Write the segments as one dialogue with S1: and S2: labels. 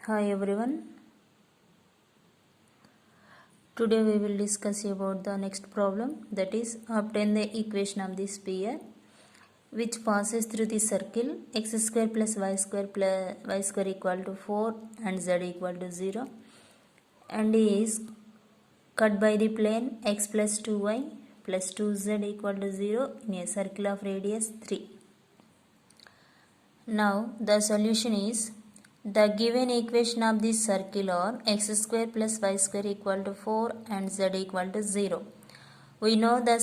S1: Hi everyone. Today we will discuss about the next problem, that is obtain the equation of the sphere which passes through the circle x square plus y square equal to 4 and z equal to 0 and is cut by the plane x plus 2y plus 2z equal to 0 in a circle of radius 3. Now the solution is the given equation of this circle are x square plus y square equal to 4 and z equal to 0. We know the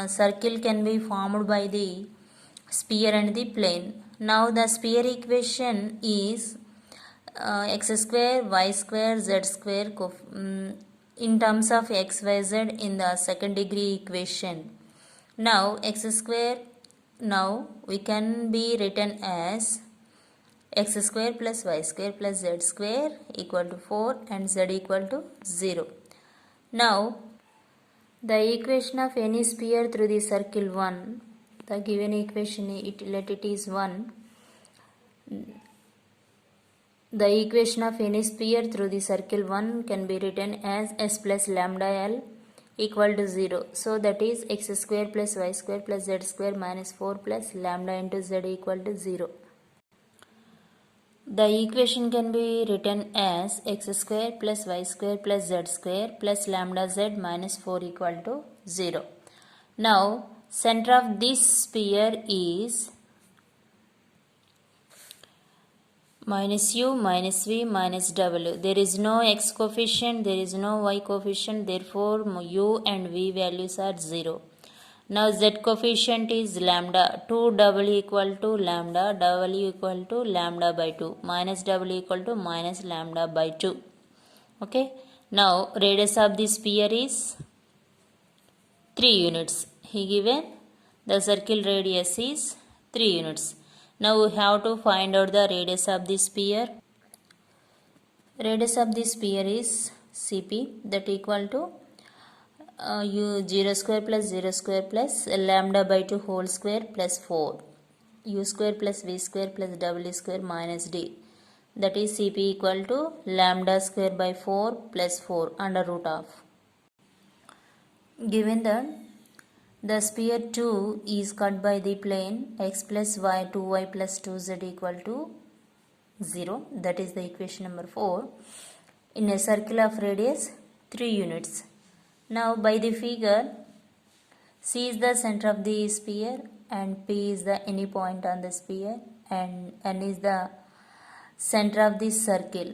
S1: circle can be formed by the sphere and the plane. Now the sphere equation is x square y square z square in terms of x y z in the second degree equation. Now x square now we can be written as x square plus y square plus z square equal to 4 and z equal to 0. Now the equation of any sphere through the circle 1, the given equation let it is 1. The equation of any sphere through the circle 1 can be written as s plus lambda l equal to 0. So that is x square plus y square plus z square minus 4 plus lambda into z equal to 0. The equation can be written as x square plus y square plus z square plus lambda z minus 4 equal to 0. Now, center of this sphere is minus u minus v minus w. There is no x coefficient, there is no y coefficient, therefore u and v values are 0. Now z coefficient is lambda, 2 w equal to lambda, w equal to lambda by 2, minus w equal to minus lambda by 2. Okay. Now radius of the sphere is 3 units. He given the circle radius is 3 units. Now we have to find out the radius of the sphere. Radius of the sphere is Cp, that equal to u 0 square plus 0 square plus lambda by 2 whole square plus 4 u square plus v square plus w square minus d, that is Cp equal to lambda square by 4 plus 4 under root of. Given that the sphere 2 is cut by the plane x plus y 2y plus 2z equal to 0, that is the equation number 4, in a circle of radius 3 units. Now by the figure, C is the center of the sphere and P is the any point on the sphere and N is the center of this circle.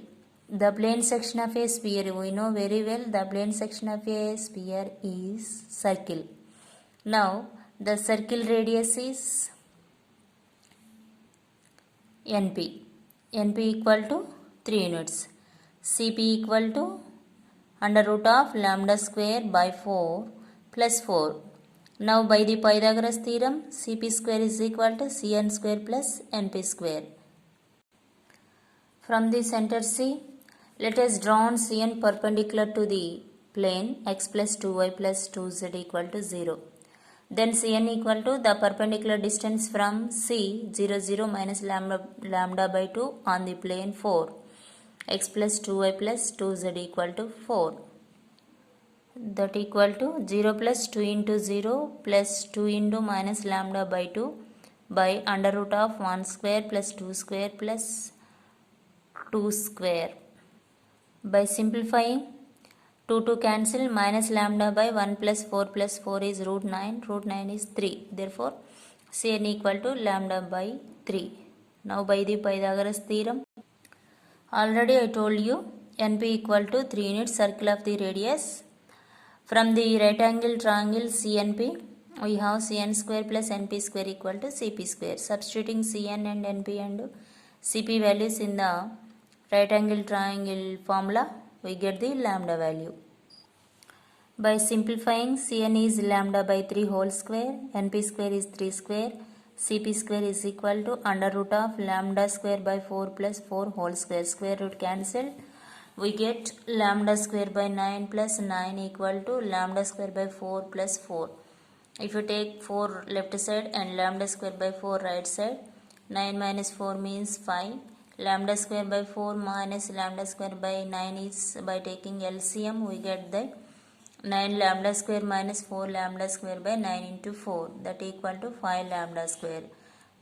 S1: The plane section of a sphere, we know very well the plane section of a sphere is circle. Now the circle radius is NP. NP equal to 3 units. Cp equal to under root of lambda square by 4 plus 4. Now by the Pythagoras theorem, Cp square is equal to Cn square plus Np square. From the center C, let us draw on Cn perpendicular to the plane x plus 2y plus 2z equal to 0. Then Cn equal to the perpendicular distance from C 0 0 minus lambda by 2 on the plane 4. X plus 2y plus 2z equal to 4, that equal to 0 plus 2 into 0 plus 2 into minus lambda by 2 by under root of 1 square plus 2 square plus 2 square. By simplifying, 2 cancel, minus lambda by 1 plus 4 is root 9, root 9 is 3, therefore Cn equal to lambda by 3. Now by the Pythagoras theorem, already I told you NP equal to 3 units circle of the radius. From the right angle triangle CNP, we have Cn square plus Np square equal to Cp square. Substituting Cn and Np and Cp values in the right angle triangle formula, we get the lambda value. By simplifying, Cn is lambda by 3 whole square, Np square is 3 square, Cp square is equal to under root of lambda square by 4 plus 4 whole square. Square root cancelled. We get lambda square by 9 plus 9 equal to lambda square by 4 plus 4. If you take 4 left side and lambda square by 4 right side, 9 minus 4 means 5. lambda square by 4 minus lambda square by 9 is, by taking LCM we get that 9 lambda square minus 4 lambda square by 9 into 4, that equal to 5 lambda square.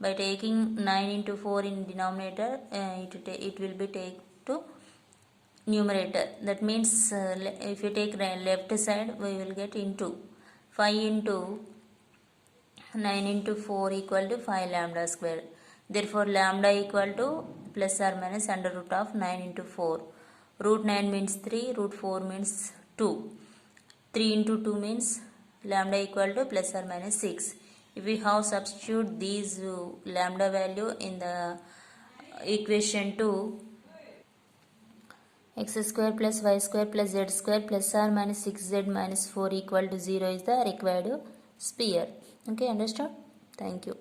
S1: By taking 9 into 4 in denominator, it will be take to numerator. That means if you take left side, we will get into 5 into 9 into 4 equal to 5 lambda square. Therefore lambda equal to plus or minus under root of 9 into 4. Root 9 means 3, root 4 means 2. 3 into 2 means lambda equal to plus or minus 6. If we have substitute these lambda value in the equation 2, x square plus y square plus z square plus or minus 6z minus 4 equal to 0 is the required sphere. Okay, understood? Thank you.